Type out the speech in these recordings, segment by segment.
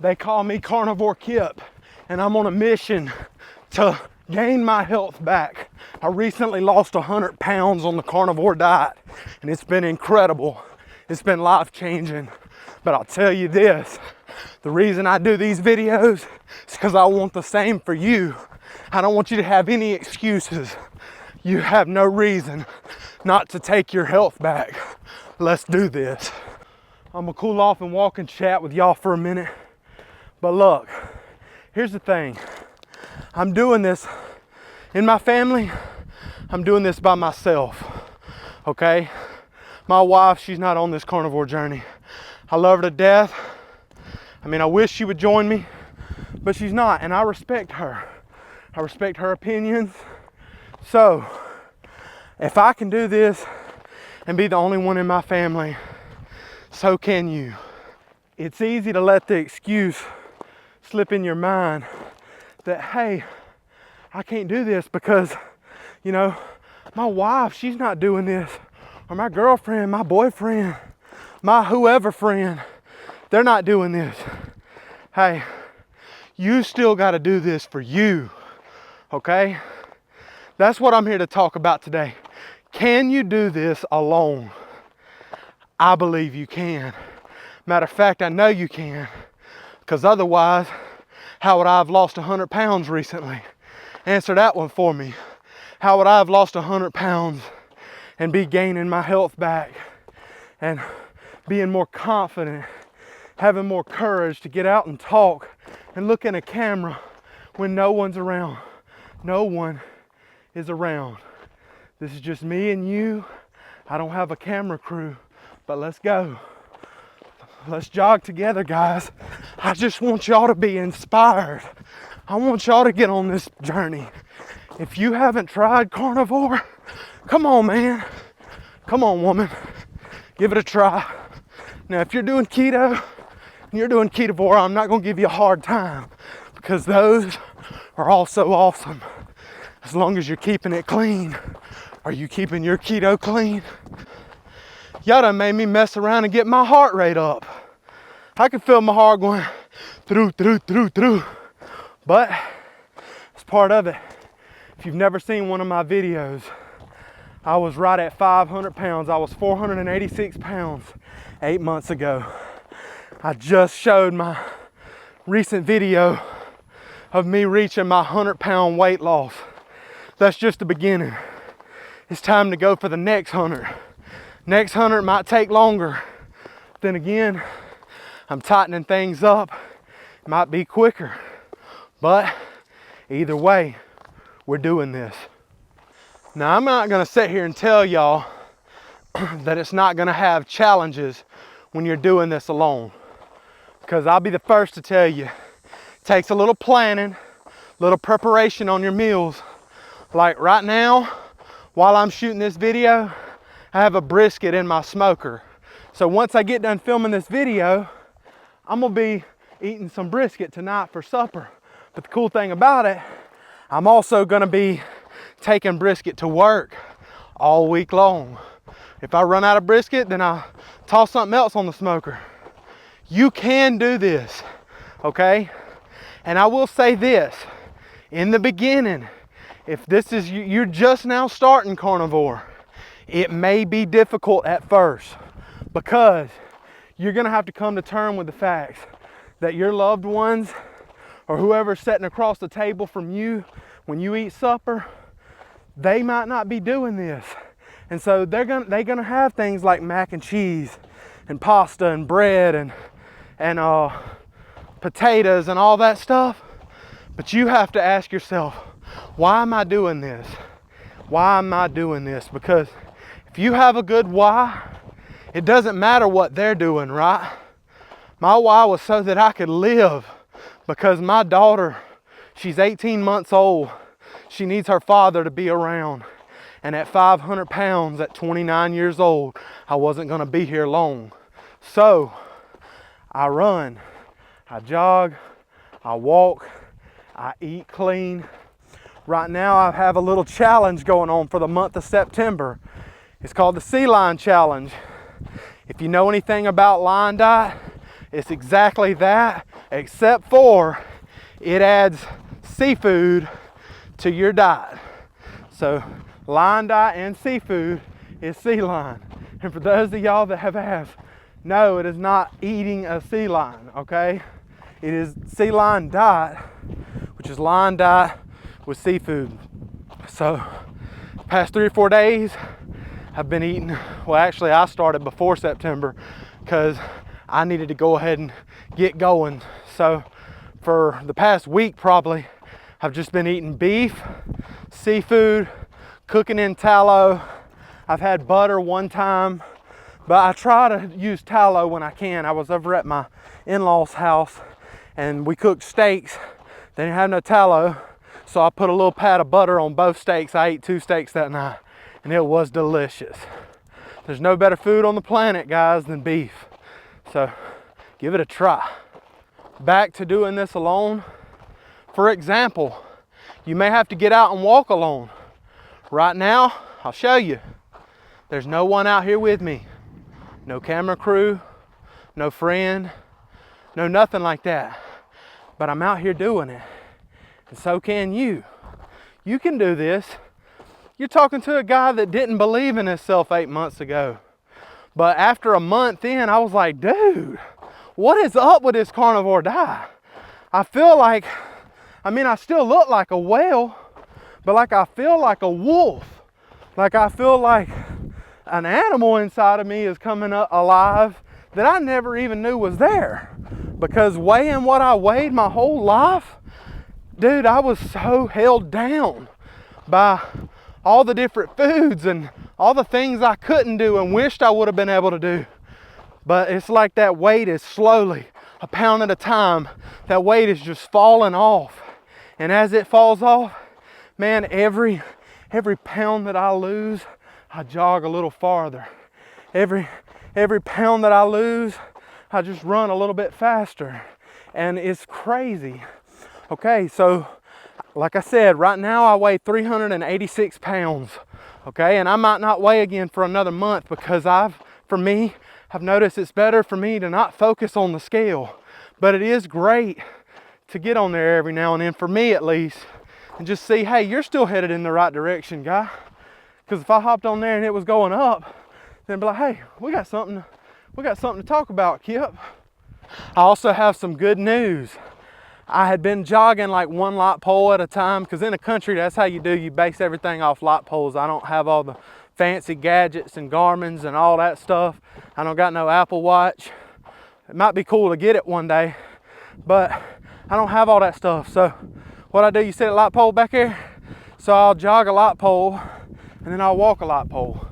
They call me Carnivore Kipp, and I'm on a mission to gain my health back. I recently lost 100 pounds on the carnivore diet, and it's been incredible. It's been life-changing. But I'll tell you this, the reason I do these videos is because I want the same for you. I don't want you to have any excuses. You have no reason not to take your health back. Let's do this. I'm gonna cool off and walk and chat with y'all for a minute. But look, here's the thing. I'm doing this in my family. I'm doing this by myself, okay? My wife, she's not on this carnivore journey. I love her to death. I mean, I wish she would join me, but she's not, and I respect her. I respect her opinions. So, if I can do this and be the only one in my family, so can you. It's easy to let the excuse slip in your mind that, hey, I can't do this because, you know, my wife, she's not doing this, or my girlfriend, my boyfriend, my whoever friend, they're not doing this. Hey, you still got to do this for you, okay? That's what I'm here to talk about today. Can you do this alone? I believe you can. Matter of fact, I know you can, because otherwise, how would I have lost 100 pounds recently? Answer that one for me. How would I have lost 100 pounds and be gaining my health back and being more confident, having more courage to get out and talk and look in a camera when no one's around? No one is around. This is just me and you. I don't have a camera crew, but let's go. Let's jog together, guys. I just want y'all to be inspired. I want y'all to get on this journey. If you haven't tried carnivore, come on, man. Come on, woman. Give it a try. Now, if you're doing keto and you're doing ketovore, I'm not gonna give you a hard time because those are also awesome. As long as you're keeping it clean. Are you keeping your keto clean? Y'all done made me mess around and get my heart rate up. I can feel my heart going through. But it's part of it. If you've never seen one of my videos, I was right at 500 pounds. I was 486 pounds 8 months ago. I just showed my recent video of me reaching my 100-pound weight loss. That's just the beginning. It's time to go for the next 100. Next 100 might take longer. Then again, I'm tightening things up. It might be quicker. But either way, we're doing this. Now, I'm not gonna sit here and tell y'all that it's not gonna have challenges when you're doing this alone. Because I'll be the first to tell you, it takes a little planning, a little preparation on your meals. Like right now, while I'm shooting this video, I have a brisket in my smoker. So once I get done filming this video, I'm gonna be eating some brisket tonight for supper. But the cool thing about it, I'm also gonna be taking brisket to work all week long. If I run out of brisket, then I'll toss something else on the smoker. You can do this, okay? And I will say this, in the beginning, if this is, you're just now starting carnivore, it may be difficult at first because you're gonna have to come to terms with the facts that your loved ones or whoever's sitting across the table from you when you eat supper, they might not be doing this. And so they're gonna have things like mac and cheese and pasta and bread and potatoes and all that stuff. But you have to ask yourself, why am I doing this? Why am I doing this? Because if you have a good why, it doesn't matter what they're doing, right? My why was so that I could live, because my daughter, she's 18 months old. She needs her father to be around. And at 500 pounds, at 29 years old, I wasn't gonna be here long. So I run, I jog, I walk, I eat clean. Right now I have a little challenge going on for the month of September. It's called the Sea Lion Challenge. If you know anything about lion diet, it's exactly that, except for it adds seafood to your diet. So line diet and seafood is sea lion. And for those of y'all that have asked, no, it is not eating a sea lion, okay? It is sea lion diet, which is lion diet with seafood. So past 3 or 4 days, I've been eating, well actually I started before September because I needed to go ahead and get going. So for the past week probably, I've just been eating beef, seafood, cooking in tallow. I've had butter one time, but I try to use tallow when I can. I was over at my in-laws' house and we cooked steaks. They didn't have no tallow, so I put a little pat of butter on both steaks. I ate 2 steaks that night and it was delicious. There's no better food on the planet, guys, than beef. So give it a try. Back to doing this alone. For example, you may have to get out and walk alone. Right now, I'll show you. There's no one out here with me. No camera crew, no friend, no nothing like that. But I'm out here doing it. And so can you. You can do this. You're talking to a guy that didn't believe in himself 8 months ago. But after a month in, I was like, dude, what is up with this carnivore diet? I feel like, I still look like a whale, but like I feel like a wolf. Like I feel like an animal inside of me is coming up alive that I never even knew was there. Because weighing what I weighed my whole life, dude, I was so held down by all the different foods and all the things I couldn't do and wished I would have been able to do. But it's like that weight is slowly, a pound at a time, that weight is just falling off. And as it falls off, man, every pound that I lose, I jog a little farther. Every pound that I lose, I just run a little bit faster. And it's crazy. Okay, so like I said, right now I weigh 386 pounds. Okay, and I might not weigh again for another month because I've noticed it's better for me to not focus on the scale. But it is great to get on there every now and then, for me at least, and just see, hey, you're still headed in the right direction, guy. Because if I hopped on there and it was going up, then I'd be like, hey, we got something to talk about, Kipp. I also have some good news. I had been jogging like 1 light pole at a time, because in the country, that's how you do. You base everything off light poles. I don't have all the fancy gadgets and Garmin's and all that stuff. I don't got no Apple Watch. It might be cool to get it one day, but I don't have all that stuff. So what I do, you see a light pole back here? So I'll jog a light pole and then I'll walk a light pole.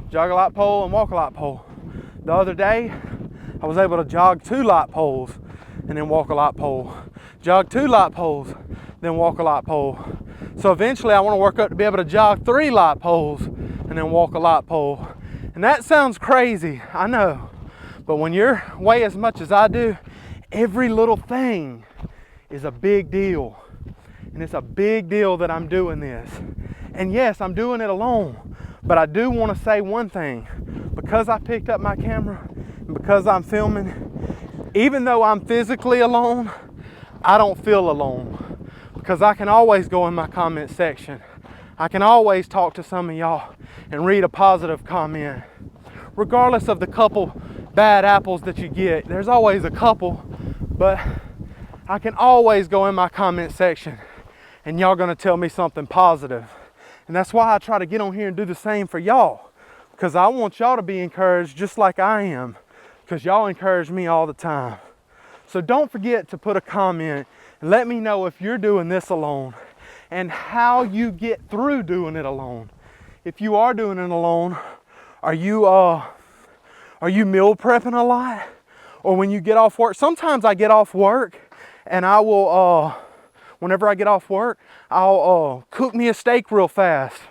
Jog a light pole and walk a light pole. The other day, I was able to jog 2 light poles and then walk a light pole. Jog 2 light poles, then walk a light pole. So eventually I want to work up to be able to jog 3 light poles and then walk a light pole. And that sounds crazy, I know. But when you weigh as much as I do, every little thing is a big deal. And it's a big deal that I'm doing this. And yes, I'm doing it alone. But I do want to say one thing. Because I picked up my camera and because I'm filming, even though I'm physically alone, I don't feel alone. Because I can always go in my comment section. I can always talk to some of y'all and read a positive comment. Regardless of the couple bad apples that you get, there's always a couple, but I can always go in my comment section and y'all gonna tell me something positive. And that's why I try to get on here and do the same for y'all, because I want y'all to be encouraged just like I am, because y'all encourage me all the time. So don't forget to put a comment and let me know if you're doing this alone and how you get through doing it alone. If you are doing it alone, are you meal prepping a lot? Or when you get off work? Sometimes I get off work and I will, whenever I get off work, I'll cook me a steak real fast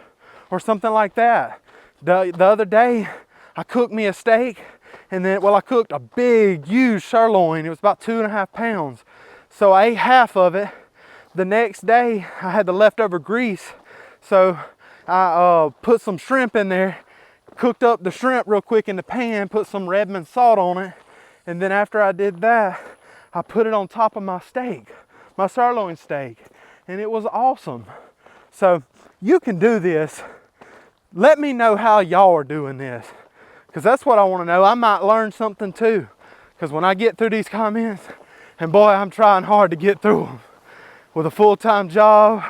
or something like that. The other day, I cooked me a steak and then, I cooked a big, huge sirloin. It was about 2.5 pounds. So I ate half of it. The next day, I had the leftover grease. So I put some shrimp in there, cooked up the shrimp real quick in the pan, put some Redmond salt on it. And then after I did that, I put it on top of my steak, my sirloin steak, and it was awesome. So you can do this. Let me know how y'all are doing this, because that's what I want to know. I might learn something too, because when I get through these comments, and boy, I'm trying hard to get through them. With a full-time job,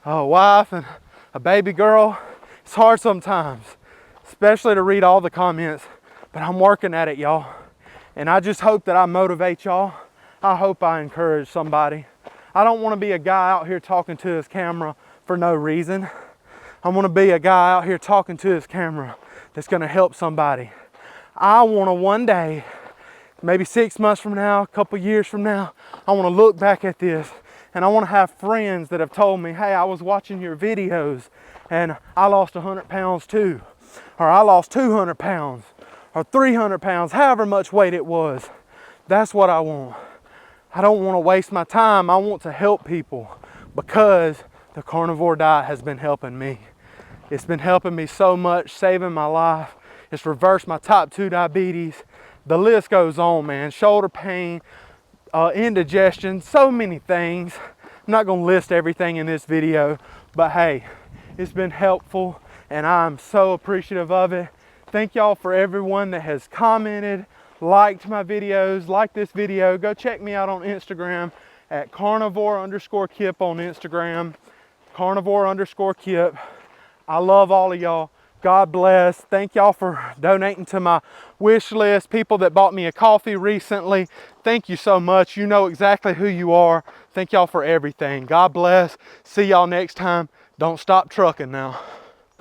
a wife, and a baby girl, it's hard sometimes, especially to read all the comments, but I'm working at it, y'all. And I just hope that I motivate y'all. I hope I encourage somebody. I don't want to be a guy out here talking to his camera for no reason. I want to be a guy out here talking to his camera that's going to help somebody. I want to one day, maybe 6 months from now, a couple years from now, I want to look back at this and I want to have friends that have told me, hey, I was watching your videos and I lost 100 pounds too. Or I lost 200 pounds or 300 pounds, however much weight it was. That's what I want. I don't want to waste my time. I want to help people because the carnivore diet has been helping me. It's been helping me so much, saving my life. It's reversed my type 2 diabetes. The list goes on, man. Shoulder pain, indigestion, so many things. I'm not going to list everything in this video, but hey, it's been helpful and I'm so appreciative of it. Thank y'all for everyone that has commented, liked my videos, liked this video. Go check me out on Instagram at carnivore_Kipp on Instagram, carnivore_Kipp. I love all of y'all. God bless. Thank y'all for donating to my wish list. People that bought me a coffee recently, thank you so much. You know exactly who you are. Thank y'all for everything. God bless. See y'all next time. Don't stop trucking now.